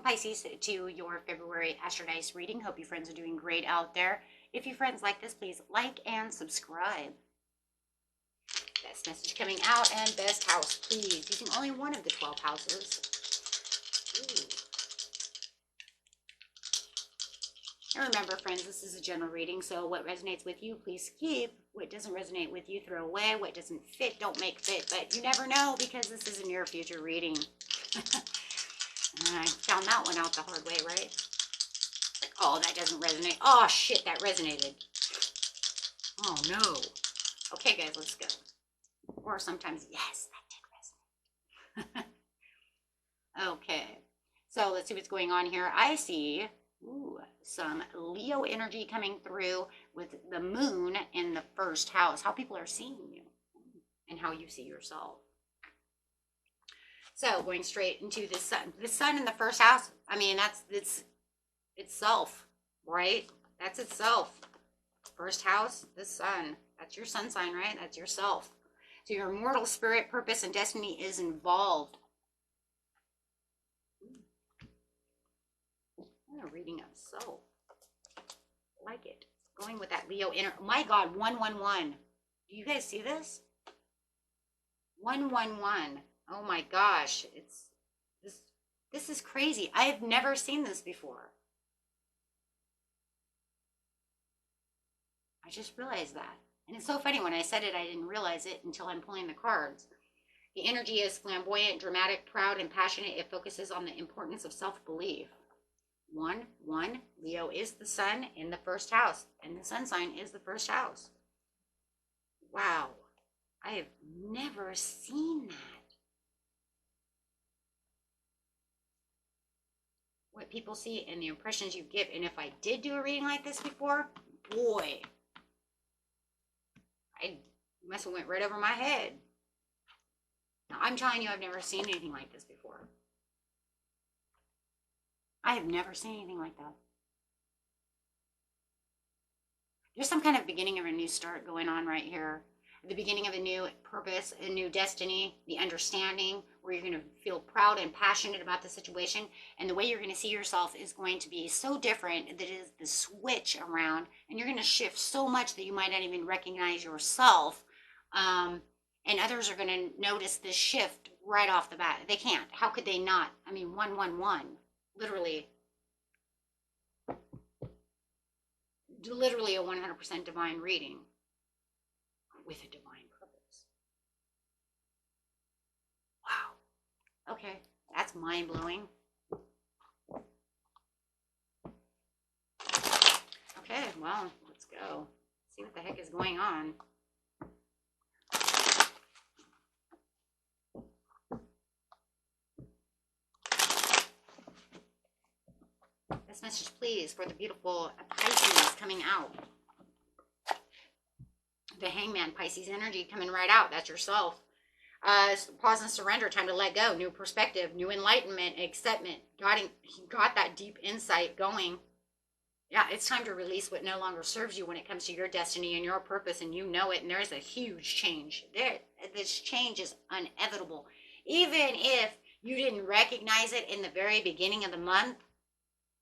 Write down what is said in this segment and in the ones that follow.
Pisces, to your February Astro Dice reading. Hope you friends are doing great out there. If you friends like this, please like and subscribe. Best message coming out, and best house, please. Using only one of the 12 houses. Ooh. And remember, friends, this is a general reading, so what resonates with you, please keep. What doesn't resonate with you, throw away. What doesn't fit, don't make fit. But you never know, because this is a near future reading. I found that one out the hard way, right? Like, oh, that doesn't resonate. Oh, shit, that resonated. Oh, no. Okay, guys, let's go. Or sometimes, yes, that did resonate. Okay, so let's see what's going on here. I see some Leo energy coming through with the moon in the first house. How people are seeing you and how you see yourself. So going straight into the sun. The sun in the first house, I mean, it's itself, right? That's itself. First house, the sun. That's your sun sign, right? That's yourself. So your immortal spirit, purpose, and destiny is involved. A reading of soul. Like it. Going with that Leo inner. My God, 111. Do you guys see this? 111. Oh my gosh. It's this is crazy. I have never seen this before. I just realized that. And it's so funny, when I said it, I didn't realize it until I'm pulling the cards. The energy is flamboyant, dramatic, proud, and passionate. It focuses on the importance of self-belief. 1, Leo is the sun in the first house, and the sun sign is the first house. Wow, I have never seen that. What people see and the impressions you give. And if I did do a reading like this before, boy, I must have went right over my head. Now, I'm telling you, I've never seen anything like this before. I have never seen anything like that. There's some kind of beginning of a new start going on right here. The beginning of a new purpose, a new destiny, the understanding where you're going to feel proud and passionate about the situation. And the way you're going to see yourself is going to be so different that it is the switch around. And you're going to shift so much that you might not even recognize yourself. And others are going to notice this shift right off the bat. They can't. How could they not? I mean, 111. Literally a 100% divine reading with a divine purpose. Wow. Okay, that's mind-blowing. Okay, well, let's go. See what the heck is going on. This message, please, for the beautiful Pisces coming out. The Hangman, Pisces energy coming right out. That's yourself. Pause and surrender. Time to let go. New perspective. New enlightenment. Acceptance. Got that deep insight going. Yeah, it's time to release what no longer serves you when it comes to your destiny and your purpose, and you know it. And there's a huge change. This change is inevitable. Even if you didn't recognize it in the very beginning of the month,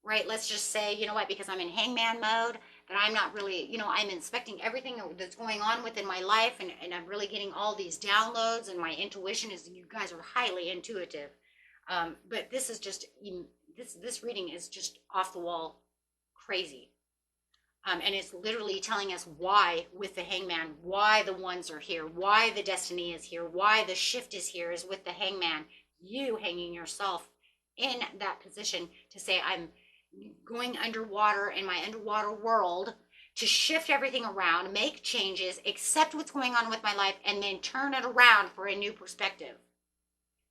right? Let's just say, you know what, because I'm in hangman mode, that I'm not really, I'm inspecting everything that's going on within my life, and I'm really getting all these downloads, and my intuition is, you guys are highly intuitive. But this is just, this reading is just off the wall crazy. And it's literally telling us why, with the hangman, why the ones are here, why the destiny is here, why the shift is here is with the hangman. You hanging yourself in that position to say, I'm going underwater in my underwater world to shift everything around, make changes, accept what's going on with my life, and then turn it around for a new perspective.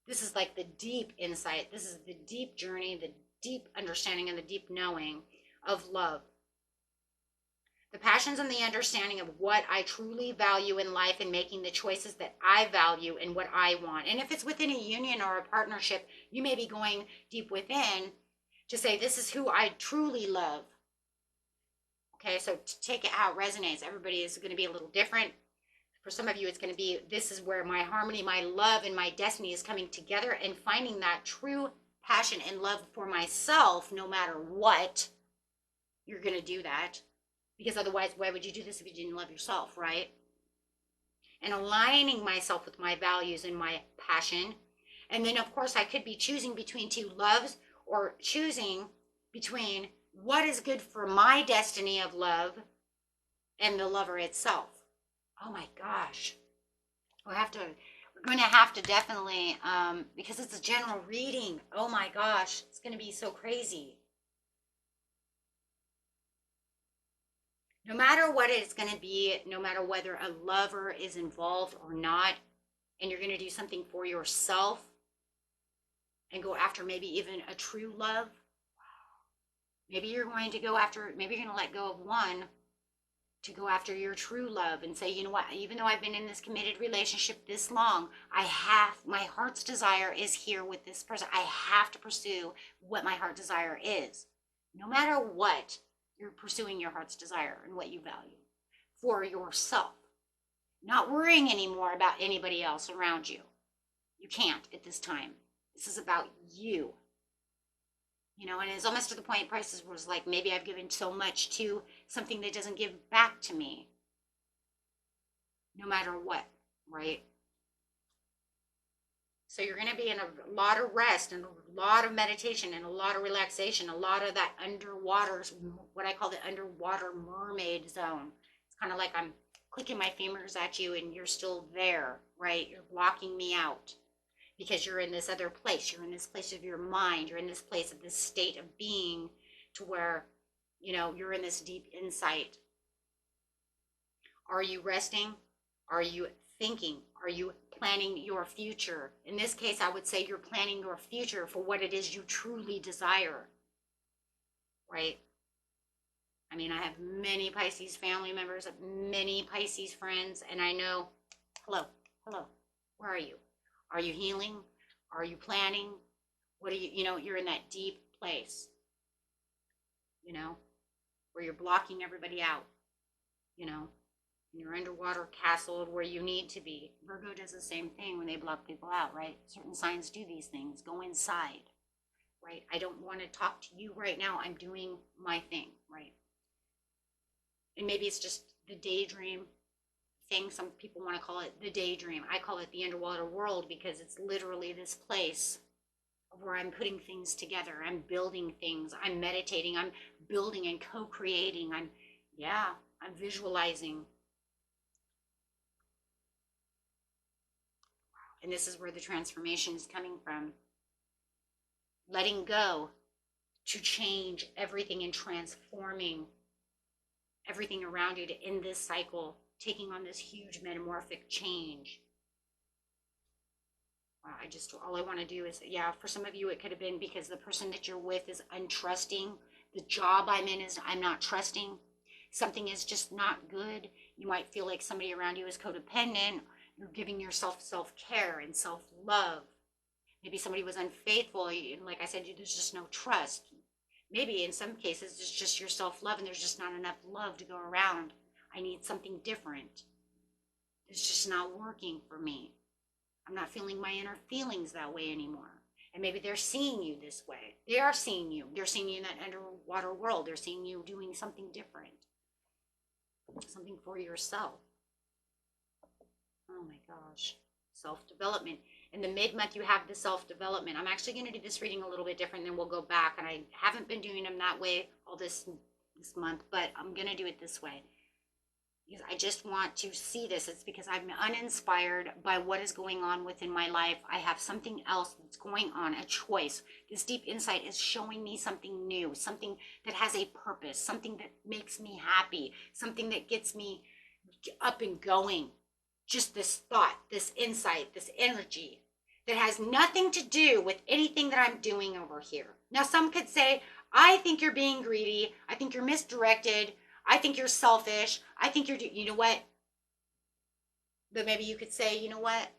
This is like the deep insight. This is the deep journey, the deep understanding, and the deep knowing of love. The passions and the understanding of what I truly value in life, and making the choices that I value and what I want. And if it's within a union or a partnership, you may be going deep within to say, this is who I truly love. Okay, so to take it how it resonates. Everybody is going to be a little different. For some of you, it's going to be, this is where my harmony, my love, and my destiny is coming together, and finding that true passion and love for myself, no matter what, you're going to do that. Because otherwise, why would you do this if you didn't love yourself, right? And aligning myself with my values and my passion. And then, of course, I could be choosing between two loves, or choosing between what is good for my destiny of love and the lover itself. Oh my gosh. We're going to have to definitely, because it's a general reading. Oh my gosh, it's going to be so crazy. No matter what it's going to be, no matter whether a lover is involved or not, and you're going to do something for yourself and go after maybe even a true love, maybe you're going to go after, maybe you're going to let go of one to go after your true love and say, you know what, even though I've been in this committed relationship this long, my heart's desire is here with this person. I have to pursue what my heart desire is. No matter what, you're pursuing your heart's desire and what you value for yourself. Not worrying anymore about anybody else around you. You can't at this time. This is about you. You know, and it's almost to the point Pisces was like, maybe I've given so much to something that doesn't give back to me. No matter what, right? So you're going to be in a lot of rest and a lot of meditation and a lot of relaxation, a lot of that underwater, what I call the underwater mermaid zone. It's kind of like I'm clicking my fingers at you and you're still there, right? You're blocking me out because you're in this other place. You're in this place of your mind. You're in this place of this state of being to where, you know, you're in this deep insight. Are you resting? Are you thinking? Are you planning your future? In this case, I would say you're planning your future for what it is you truly desire, right? I mean, I have many Pisces family members, many Pisces friends, and I know, hello, where are you? Are you healing? Are you planning? What are you, you know, you're in that deep place, you know, where you're blocking everybody out, you know. You're underwater castled where you need to be. Virgo does the same thing when they block people out, right? Certain signs do these things. Go inside, right? I don't want to talk to you right now. I'm doing my thing, right? And maybe it's just the daydream thing. Some people want to call it the daydream. I call it the underwater world because it's literally this place where I'm putting things together. I'm building things. I'm meditating. I'm building and co-creating. I'm visualizing. And this is where the transformation is coming from. Letting go to change everything and transforming everything around you to end this cycle, taking on this huge metamorphic change. All I want to do is, for some of you it could have been because the person that you're with is untrusting. The job I'm in is I'm not trusting. Something is just not good. You might feel like somebody around you is codependent. You're giving yourself self-care and self-love. Maybe somebody was unfaithful. And like I said, there's just no trust. Maybe in some cases, it's just your self-love and there's just not enough love to go around. I need something different. It's just not working for me. I'm not feeling my inner feelings that way anymore. And maybe they're seeing you this way. They are seeing you. They're seeing you in that underwater world. They're seeing you doing something different. Something for yourself. Oh my gosh. Self-development. In the mid-month, you have the self-development. I'm actually going to do this reading a little bit different, then we'll go back. And I haven't been doing them that way all this month, but I'm going to do it this way. Because I just want to see this. It's because I'm uninspired by what is going on within my life. I have something else that's going on, a choice. This deep insight is showing me something new, something that has a purpose, something that makes me happy, something that gets me up and going. Just this thought, this insight, this energy that has nothing to do with anything that I'm doing over here. Now, some could say, I think you're being greedy. I think you're misdirected. I think you're selfish. I think you know what? But maybe you could say, you know what?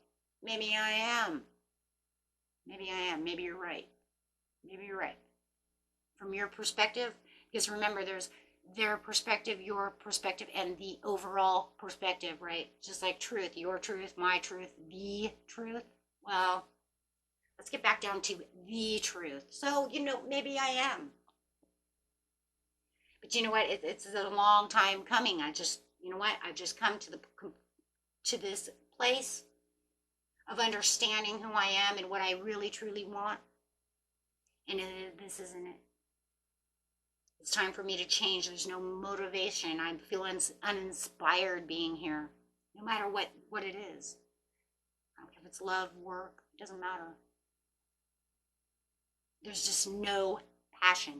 Maybe I am. Maybe I am. Maybe you're right. Maybe you're right. From your perspective, because remember, there's their perspective, your perspective, and the overall perspective, right? Just like truth, your truth, my truth, the truth. Well, Let's get back down to the truth. So, maybe I am. But you know what? It's a long time coming. I've just come to this place of understanding who I am and what I really truly want. And this isn't it. It's time for me to change. There's no motivation. I feel uninspired being here, no matter what it is. I don't care if it's love, work, it doesn't matter. There's just no passion.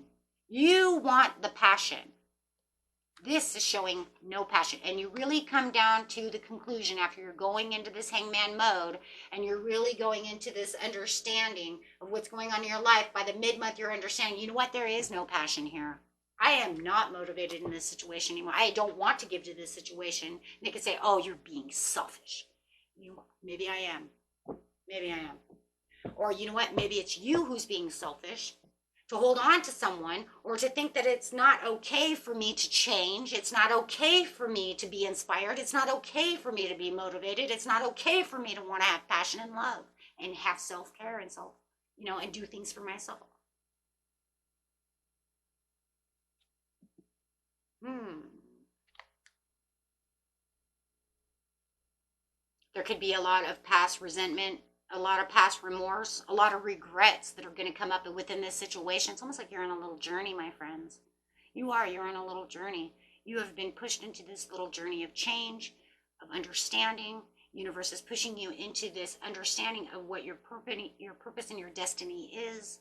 You want the passion. This is showing no passion. And you really come down to the conclusion after you're going into this hangman mode and you're really going into this understanding of what's going on in your life. By the mid-month, you're understanding, you know what? There is no passion here. I am not motivated in this situation anymore. I don't want to give to this situation. And they could say, oh, you're being selfish. Maybe I am. Maybe I am. Or you know what? Maybe it's you who's being selfish to hold on to someone, or to think that it's not okay for me to change. It's not okay for me to be inspired. It's not okay for me to be motivated. It's not okay for me to want to have passion and love and have self-care and and do things for myself. There could be a lot of past resentment, a lot of past remorse, a lot of regrets that are going to come up within this situation. It's almost like you're on a little journey, my friends. You're on a little journey. You have been pushed into this little journey of change, of understanding. Universe is pushing you into this understanding of what your purpose and your destiny is.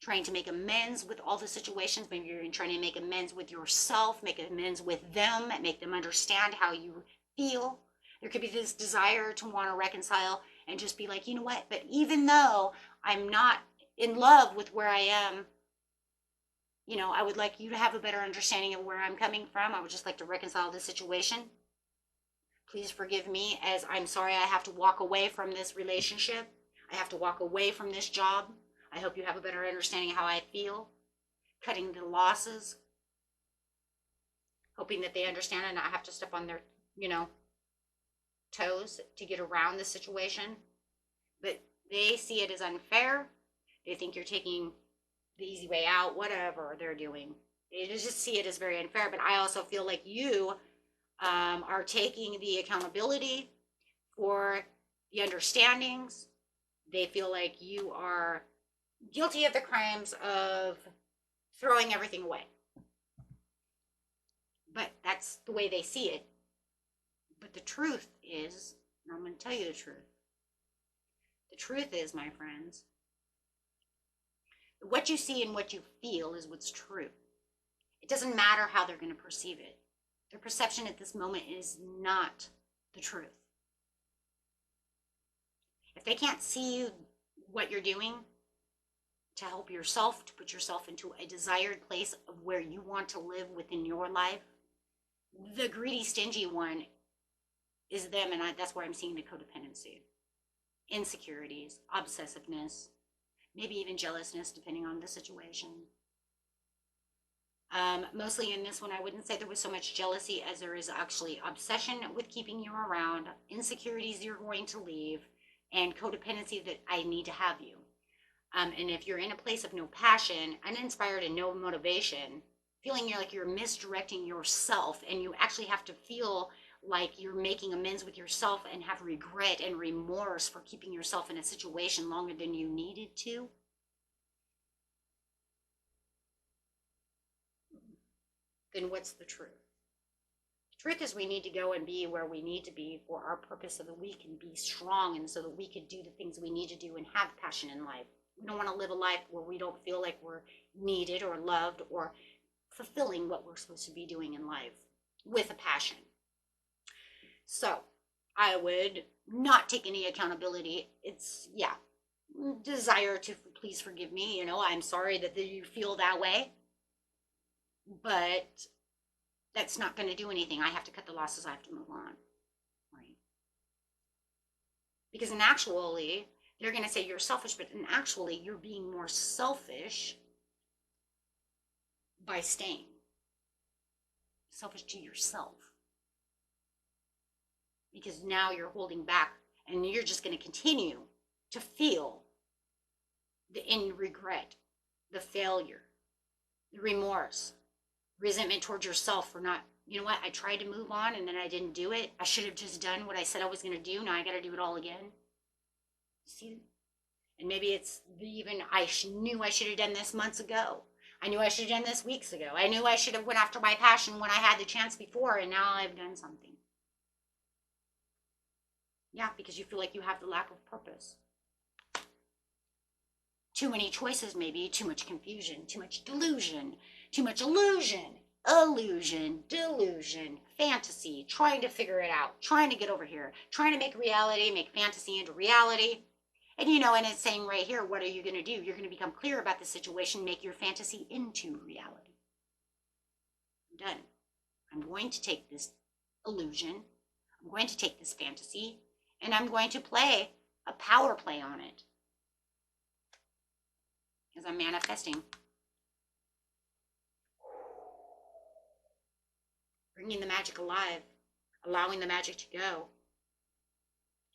Trying to make amends with all the situations. Maybe you're trying to make amends with yourself, make amends with them, make them understand how you feel. There could be this desire to want to reconcile and just be like, you know what? But even though I'm not in love with where I am, I would like you to have a better understanding of where I'm coming from. I would just like to reconcile this situation. Please forgive me, as I'm sorry I have to walk away from this relationship. I have to walk away from this job. I hope you have a better understanding of how I feel. Cutting the losses. Hoping that they understand and not have to step on their, toes to get around the situation. But they see it as unfair. They think you're taking the easy way out, whatever they're doing. They just see it as very unfair. But I also feel like you are taking the accountability for the understandings. They feel like you are guilty of the crimes of throwing everything away. But that's the way they see it. But the truth is, and I'm going to tell you the truth. The truth is, my friends, what you see and what you feel is what's true. It doesn't matter how they're going to perceive it. Their perception at this moment is not the truth. If they can't see what you're doing to help yourself, to put yourself into a desired place of where you want to live within your life, the greedy, stingy one is them, and that's where I'm seeing the codependency. Insecurities, obsessiveness, maybe even jealousness, depending on the situation. Mostly in this one, I wouldn't say there was so much jealousy as there is actually obsession with keeping you around, insecurities you're going to leave, and codependency that I need to have you. And if you're in a place of no passion, uninspired, and no motivation, feeling like you're misdirecting yourself, and you actually have to feel like you're making amends with yourself and have regret and remorse for keeping yourself in a situation longer than you needed to, then what's the truth? The truth is we need to go and be where we need to be for our purpose so that we can be strong and so that we can do the things we need to do and have passion in life. We don't want to live a life where we don't feel like we're needed or loved or fulfilling what we're supposed to be doing in life with a passion. So I would not take any accountability. It's, desire to please forgive me. I'm sorry that you feel that way. But that's not going to do anything. I have to cut the losses. I have to move on. Right? Because actually, they're going to say you're selfish, but actually, you're being more selfish by staying. Selfish to yourself. Because now you're holding back And you're just going to continue to feel the in regret, the failure, the remorse, resentment towards yourself for not, you know what, I tried to move on and then I didn't do it. I should have just done what I said I was going to do. Now I got to do it all again. See? And maybe it's even, knew I should have done this months ago. I knew I should have done this weeks ago. I knew I should have went after my passion when I had the chance before, and now I've done something. Yeah, because you feel like you have the lack of purpose. Too many choices, maybe, too much confusion, too much delusion, too much illusion, delusion, fantasy, trying to figure it out, trying to get over here, trying to make reality, make fantasy into reality. And and it's saying right here, what are you going to do? You're going to become clear about the situation, make your fantasy into reality. I'm done. I'm going to take this illusion, I'm going to take this fantasy, and I'm going to play a power play on it. Because I'm manifesting. Bringing the magic alive, allowing the magic to go.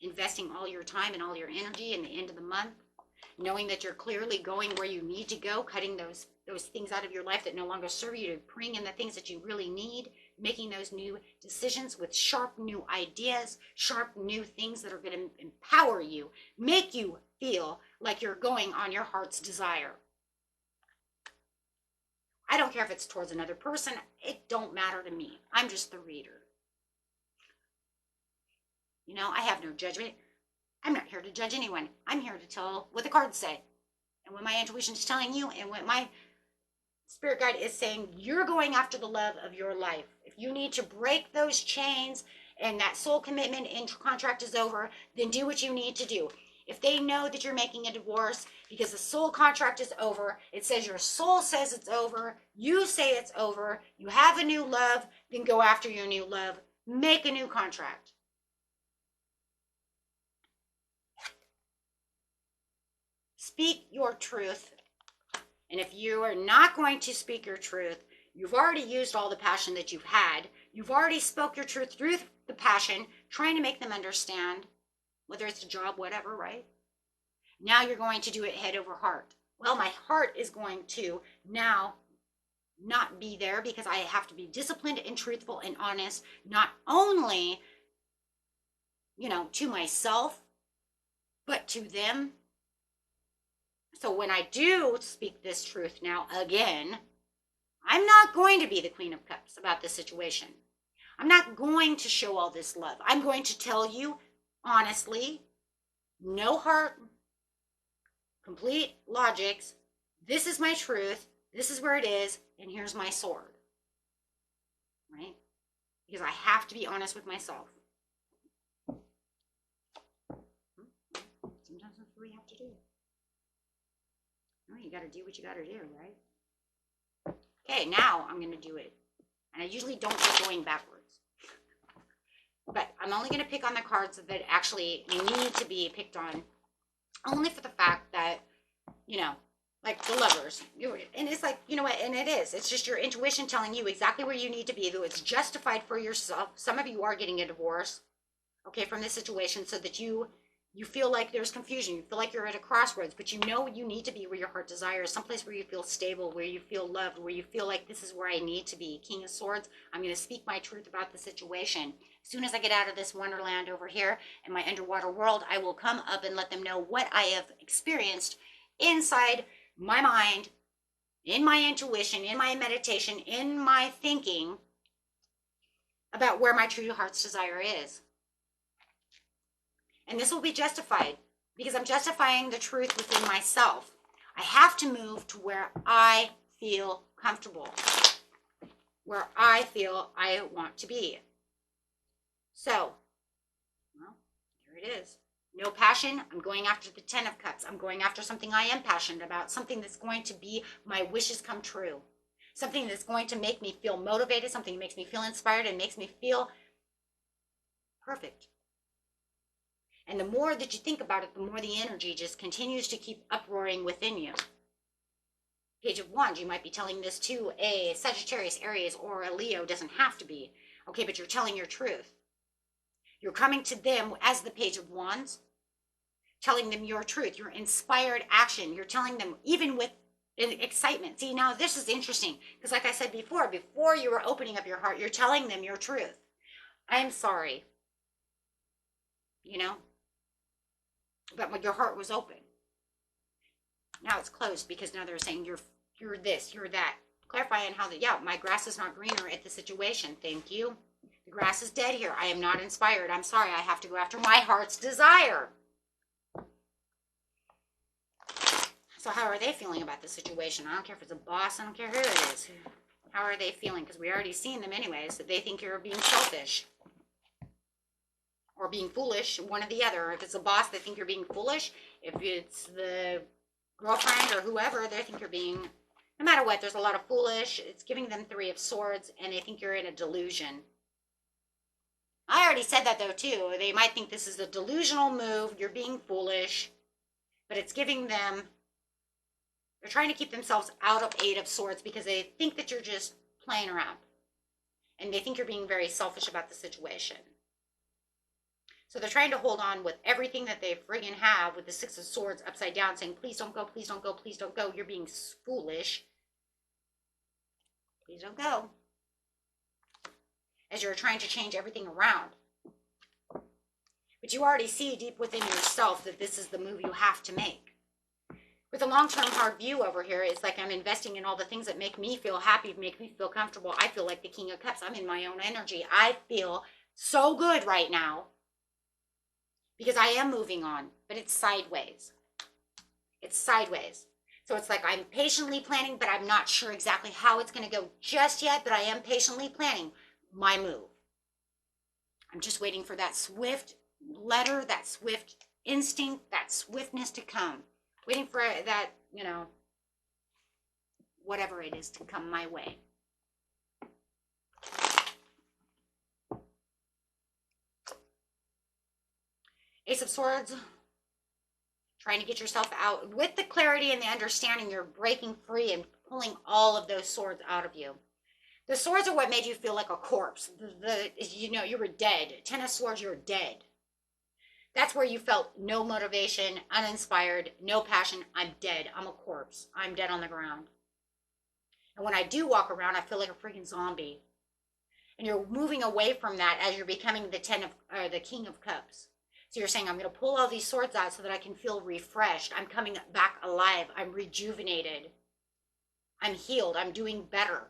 Investing all your time and all your energy in the end of the month, knowing that you're clearly going where you need to go, cutting those things out of your life that no longer serve you to bring in the things that you really need, making those new decisions with sharp new ideas, sharp new things that are going to empower you, make you feel like you're going on your heart's desire. I don't care if it's towards another person. It don't matter to me. I'm just the reader. I have no judgment. I'm not here to judge anyone. I'm here to tell what the cards say. And what my intuition is telling you and what my spirit guide is saying, you're going after the love of your life. If you need to break those chains and that soul commitment and contract is over, then do what you need to do. If they know that you're making a divorce because the soul contract is over, it says your soul says it's over, you say it's over, you have a new love, then go after your new love. Make a new contract. Speak your truth. And if you are not going to speak your truth, you've already used all the passion that you've had. You've already spoke your truth through the passion, trying to make them understand, whether it's a job, whatever, right? Now you're going to do it head over heart. Well, my heart is going to now not be there because I have to be disciplined and truthful and honest, not only, to myself, but to them. So when I do speak this truth now again, I'm not going to be the Queen of Cups about this situation. I'm not going to show all this love. I'm going to tell you honestly, no heart, complete logics. This is my truth. This is where it is. And here's my sword. Right? Because I have to be honest with myself. Sometimes that's what we have to do. You got to do what you got to do, right? Okay, now I'm going to do it. And I usually don't go going backwards. But I'm only going to pick on the cards that actually need to be picked on. Only for the fact that, like the Lovers. And it's like, you know what? And it is. It's just your intuition telling you exactly where you need to be. Though it's justified for yourself. Some of you are getting a divorce, okay, from this situation so that you feel like there's confusion. You feel like you're at a crossroads, but you know you need to be where your heart desires, someplace where you feel stable, where you feel loved, where you feel like this is where I need to be. King of Swords, I'm going to speak my truth about the situation. As soon as I get out of this wonderland over here in my underwater world, I will come up and let them know what I have experienced inside my mind, in my intuition, in my meditation, in my thinking about where my true heart's desire is. And this will be justified because I'm justifying the truth within myself. I have to move to where I feel comfortable, where I feel I want to be. So, well, there it is. No passion. I'm going after the 10 of Cups. I'm going after something I am passionate about, something that's going to be my wishes come true, something that's going to make me feel motivated, something that makes me feel inspired and makes me feel perfect. And the more that you think about it, the more the energy just continues to keep uproaring within you. Page of Wands, you might be telling this to a Sagittarius, Aries, or a Leo. Doesn't have to be. Okay, but you're telling your truth. You're coming to them as the Page of Wands, telling them your truth, your inspired action. You're telling them, even with excitement. See, now this is interesting because, like I said before you were opening up your heart, you're telling them your truth. I'm sorry, you know, but when your heart was open, now it's closed because now they're saying you're this, you're that. Clarifying how my grass is not greener at the situation. Thank you. The grass is dead here. I am not inspired. I'm sorry. I have to go after my heart's desire. So how are they feeling about the situation? I don't care if it's a boss. I don't care who it is. How are they feeling? Because we already seen them anyways. That they think you're being selfish or being foolish. One or the other. If it's a boss, they think you're being foolish. If it's the girlfriend or whoever, they think you're being... No matter what, there's a lot of foolish. It's giving them 3 of Swords, and they think you're in a delusion. I already said that, though, too. They might think this is a delusional move. You're being foolish. But it's giving them... They're trying to keep themselves out of 8 of Swords because they think that you're just playing around. And they think you're being very selfish about the situation. So they're trying to hold on with everything that they friggin' have with the 6 of Swords upside down, saying, please don't go, please don't go, please don't go. You're being foolish. Please don't go. As you're trying to change everything around. But you already see deep within yourself that this is the move you have to make. With a long-term hard view over here, it's like I'm investing in all the things that make me feel happy, make me feel comfortable. I feel like the King of Cups. I'm in my own energy. I feel so good right now. Because I am moving on, but it's sideways. It's sideways. So it's like I'm patiently planning, but I'm not sure exactly how it's going to go just yet, but I am patiently planning my move. I'm just waiting for that swift letter, that swift instinct, that swiftness to come. Waiting for that, whatever it is to come my way. Ace of Swords, trying to get yourself out. With the clarity and the understanding, you're breaking free and pulling all of those swords out of you. The swords are what made you feel like a corpse. You were dead. 10 of Swords, you're dead. That's where you felt no motivation, uninspired, no passion. I'm dead. I'm a corpse. I'm dead on the ground. And when I do walk around, I feel like a freaking zombie. And you're moving away from that as you're becoming the King of Cups. So you're saying, I'm going to pull all these swords out so that I can feel refreshed. I'm coming back alive. I'm rejuvenated. I'm healed. I'm doing better.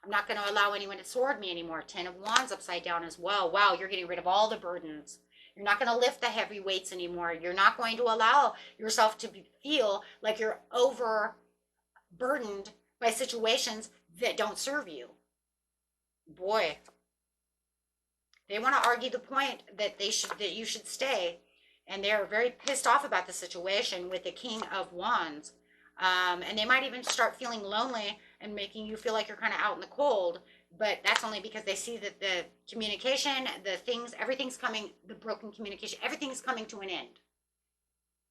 I'm not going to allow anyone to sword me anymore. 10 of Wands upside down as well. Wow, you're getting rid of all the burdens. You're not going to lift the heavy weights anymore. You're not going to allow yourself to feel like you're overburdened by situations that don't serve you. Boy. They want to argue the point that you should stay, and they're very pissed off about the situation with the King of Wands, and they might even start feeling lonely and making you feel like you're kind of out in the cold. But that's only because they see that the communication, everything's coming, the broken communication, everything's coming to an end.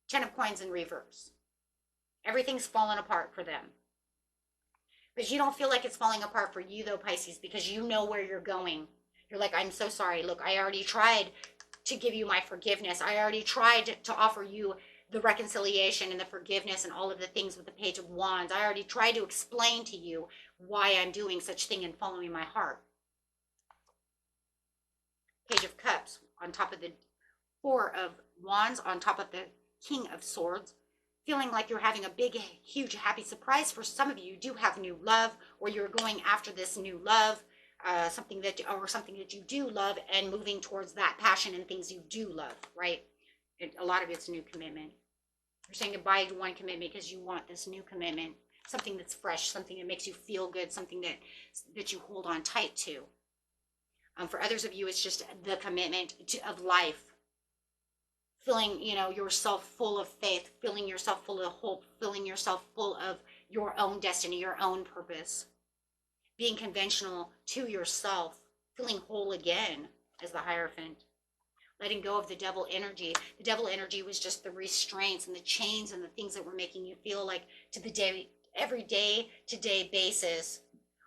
10 of Coins in reverse. Everything's fallen apart for them. But you don't feel like it's falling apart for you, though, Pisces, because you know where you're going. You're like, I'm so sorry. Look, I already tried to give you my forgiveness. I already tried to offer you the reconciliation and the forgiveness and all of the things with the Page of Wands. I already tried to explain to you why I'm doing such thing and following my heart. Page of Cups on top of the 4 of Wands, on top of the King of Swords. Feeling like you're having a big, huge, happy surprise. For some of you, you do have new love, or you're going after this new love. Something that you do love, and moving towards that passion and things you do love, right? A lot of it's new commitment. You're saying goodbye to one commitment because you want this new commitment, something that's fresh, something that makes you feel good, something that you hold on tight to. For others of you, it's just the commitment of life. Filling, yourself full of faith, filling yourself full of hope, filling yourself full of your own destiny, your own purpose. Being conventional to yourself, feeling whole again as the Hierophant. Letting go of the devil energy. The devil energy was just the restraints and the chains and the things that were making you feel like every day-to-day basis,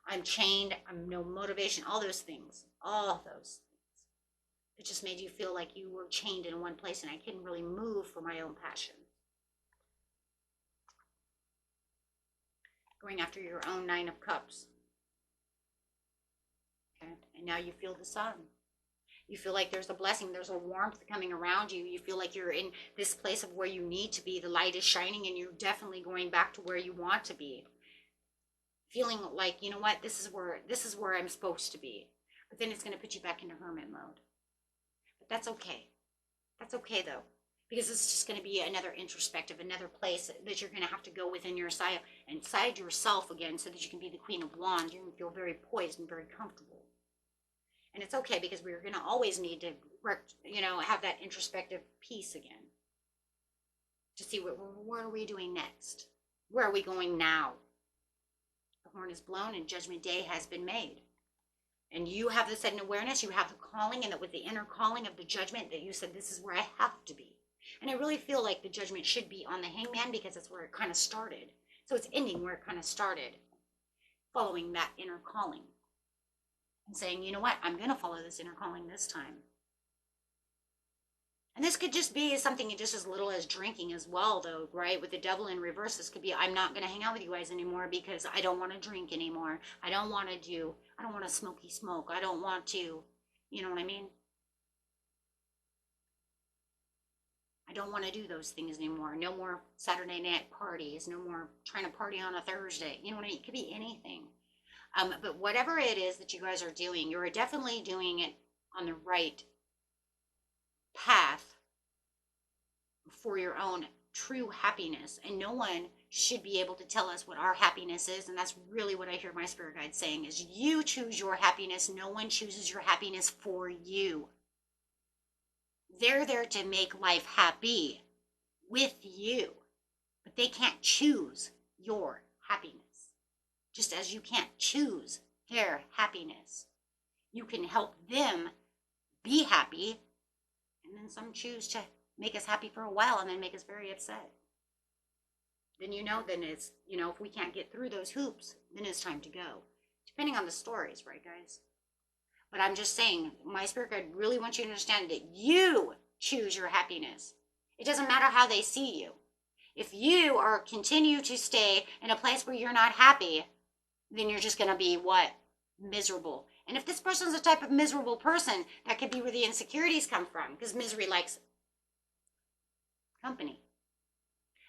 I'm chained, I'm no motivation, all those things. It just made you feel like you were chained in one place and I couldn't really move for my own passion. Going after your own Nine of Cups. Okay, and now you feel the sun. You feel like there's a blessing, there's a warmth coming around you. You feel like you're in this place of where you need to be. The light is shining and you're definitely going back to where you want to be. Feeling like, you know what, this is where I'm supposed to be. But then it's going to put you back into hermit mode. But that's okay. That's okay though. Because it's just going to be another introspective, another place that you're going to have to go within inside yourself again, so that you can be the Queen of Wands. You're going to feel very poised and very comfortable. And it's okay, because we're going to always need to, have that introspective piece again. To see what are we doing next? Where are we going now? The horn is blown and Judgment Day has been made. And you have the sudden awareness, you have the calling, and that with the inner calling of the judgment that you said, this is where I have to be. And I really feel like the judgment should be on the Hangman, because that's where it kind of started. So it's ending where it kind of started, following that inner calling. And saying, you know what, I'm going to follow this inner calling this time. And this could just be something just as little as drinking as well, though, right? With the devil in reverse, this could be, I'm not going to hang out with you guys anymore because I don't want to drink anymore. I don't want to smoky smoke. I don't want to, you know what I mean? I don't want to do those things anymore. No more Saturday night parties. No more trying to party on a Thursday. You know what I mean? It could be anything. But whatever it is that you guys are doing, you're definitely doing it on the right path for your own true happiness. And no one should be able to tell us what our happiness is. And that's really what I hear my spirit guide saying, is you choose your happiness. No one chooses your happiness for you. They're there to make life happy with you, but they can't choose your happiness. Just as you can't choose their happiness. You can help them be happy, and then some choose to make us happy for a while and then make us very upset. Then it's, if we can't get through those hoops, then it's time to go. Depending on the stories, right, guys? But I'm just saying, my spirit guide really wants you to understand that you choose your happiness. It doesn't matter how they see you. If you continue to stay in a place where you're not happy, then you're just going to be what? Miserable. And if this person's the type of miserable person, that could be where the insecurities come from, because misery likes company.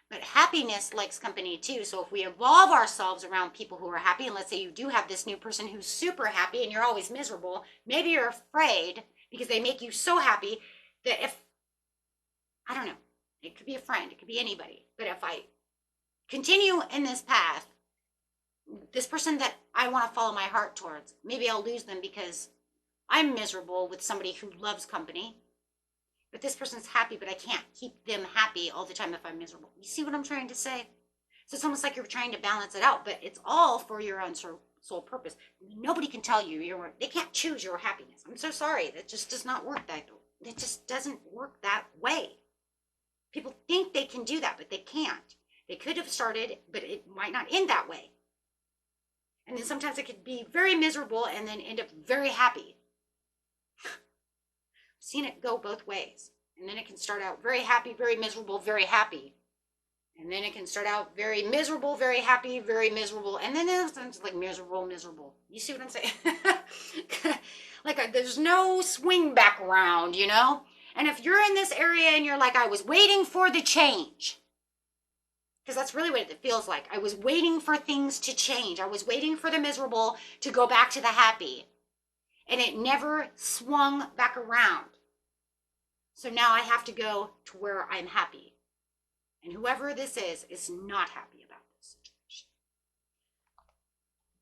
But happiness likes company too. So if we evolve ourselves around people who are happy, and let's say you do have this new person who's super happy and you're always miserable, maybe you're afraid because they make you so happy that I don't know, it could be a friend, it could be anybody. But if I continue in this path, this person that I want to follow my heart towards, maybe I'll lose them because I'm miserable with somebody who loves company. But this person's happy, but I can't keep them happy all the time if I'm miserable. You see what I'm trying to say? So it's almost like you're trying to balance it out, but it's all for your own soul purpose. Nobody can tell you they can't choose your happiness. I'm so sorry. That just does not work it just doesn't work that way. People think they can do that, but they can't. They could have started, but it might not end that way. And then sometimes it could be very miserable and then end up very happy. I've seen it go both ways. And then it can start out very happy, very miserable, very happy. And then it can start out very miserable, very happy, very miserable. And then it's like miserable, miserable. You see what I'm saying? There's no swing back around, And if you're in this area and you're like, I was waiting for the change. Because that's really what it feels like. I was waiting for things to change. I was waiting for the miserable to go back to the happy. And it never swung back around. So now I have to go to where I'm happy. And whoever this is not happy about this situation.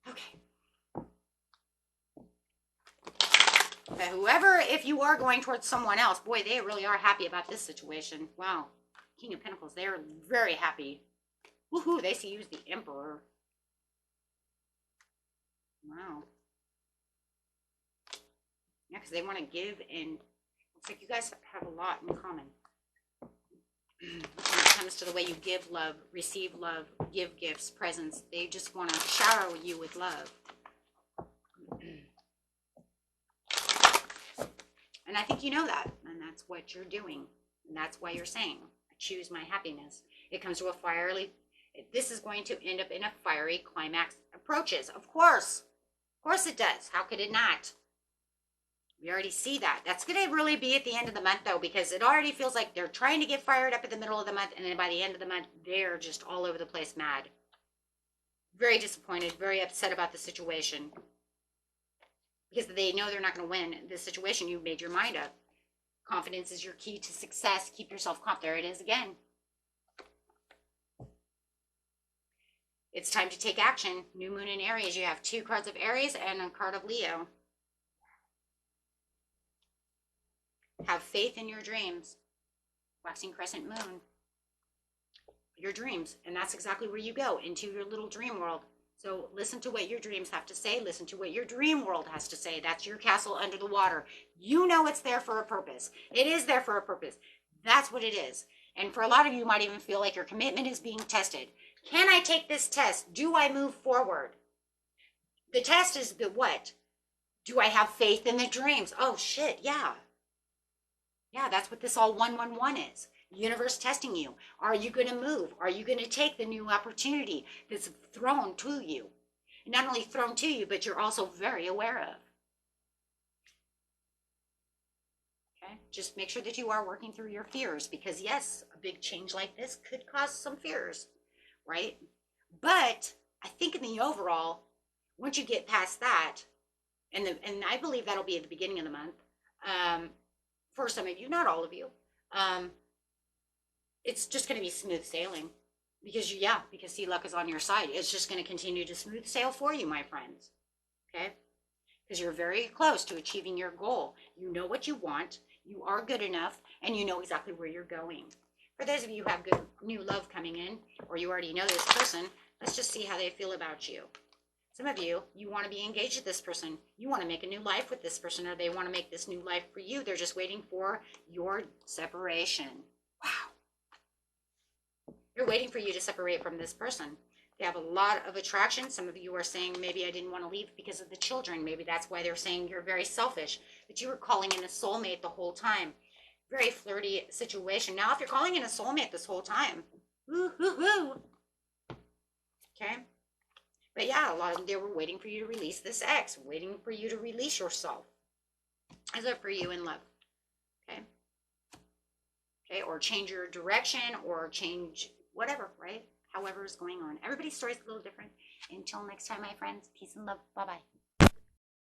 Okay. But whoever, if you are going towards someone else, boy, they really are happy about this situation. Wow. King of Pentacles, they're very happy. Woohoo, they see you as the Emperor. Wow. Yeah, because they want to give, and it's like you guys have a lot in common. When it comes to the way you give love, receive love, give gifts, presents, they just want to shower you with love. And I think you know that. And that's what you're doing. And that's why you're saying, I choose my happiness. It comes to a fiery, this is going to end up in a fiery climax approaches. Of course. Of course it does. How could it not? We already see that. That's going to really be at the end of the month, though, because it already feels like they're trying to get fired up at the middle of the month, and then by the end of the month, they're just all over the place mad. Very disappointed, very upset about the situation. Because they know they're not going to win this situation. You made your mind up. Confidence is your key to success. Keep yourself confident. There it is again. It's time to take action. New moon in Aries. You have 2 cards of Aries and a card of Leo. Have faith in your dreams. Waxing crescent moon. Your dreams. And that's exactly where you go, into your little dream world. So listen to what your dreams have to say. Listen to what your dream world has to say. That's your castle under the water. You know it's there for a purpose. It is there for a purpose. That's what it is. And for a lot of you, might even feel like your commitment is being tested. Can I take this test? Do I move forward? The test is the what? Do I have faith in the dreams? Oh, shit, yeah. Yeah, that's what this all 111 is. Universe testing you. Are you going to move? Are you going to take the new opportunity that's thrown to you? And not only thrown to you, but you're also very aware of. Okay? Just make sure that you are working through your fears, because yes, a big change like this could cause some fears, right? But I think in the overall, once you get past that, and I believe that'll be at the beginning of the month, for some of you, not all of you, it's just going to be smooth sailing, because because see, luck is on your side. It's just going to continue to smooth sail for you, my friends. Okay? Because you're very close to achieving your goal. You know what you want, you are good enough, and you know exactly where you're going. For those of you who have good new love coming in, or you already know this person, let's just see how they feel about you. Some of you, you want to be engaged with this person. You want to make a new life with this person, or they want to make this new life for you. They're just waiting for your separation. Wow. They're waiting for you to separate from this person. They have a lot of attraction. Some of you are saying, maybe I didn't want to leave because of the children. Maybe that's why they're saying you're very selfish, but you were calling in a soulmate the whole time. Very flirty situation. Now, if you're calling in a soulmate this whole time, woo-hoo-hoo. Okay? But yeah, a lot of them, they were waiting for you to release this ex, waiting for you to release yourself. Is that for you in love? Okay? Okay, or change your direction, or change whatever, right? However is going on. Everybody's story is a little different. Until next time, my friends, peace and love. Bye-bye.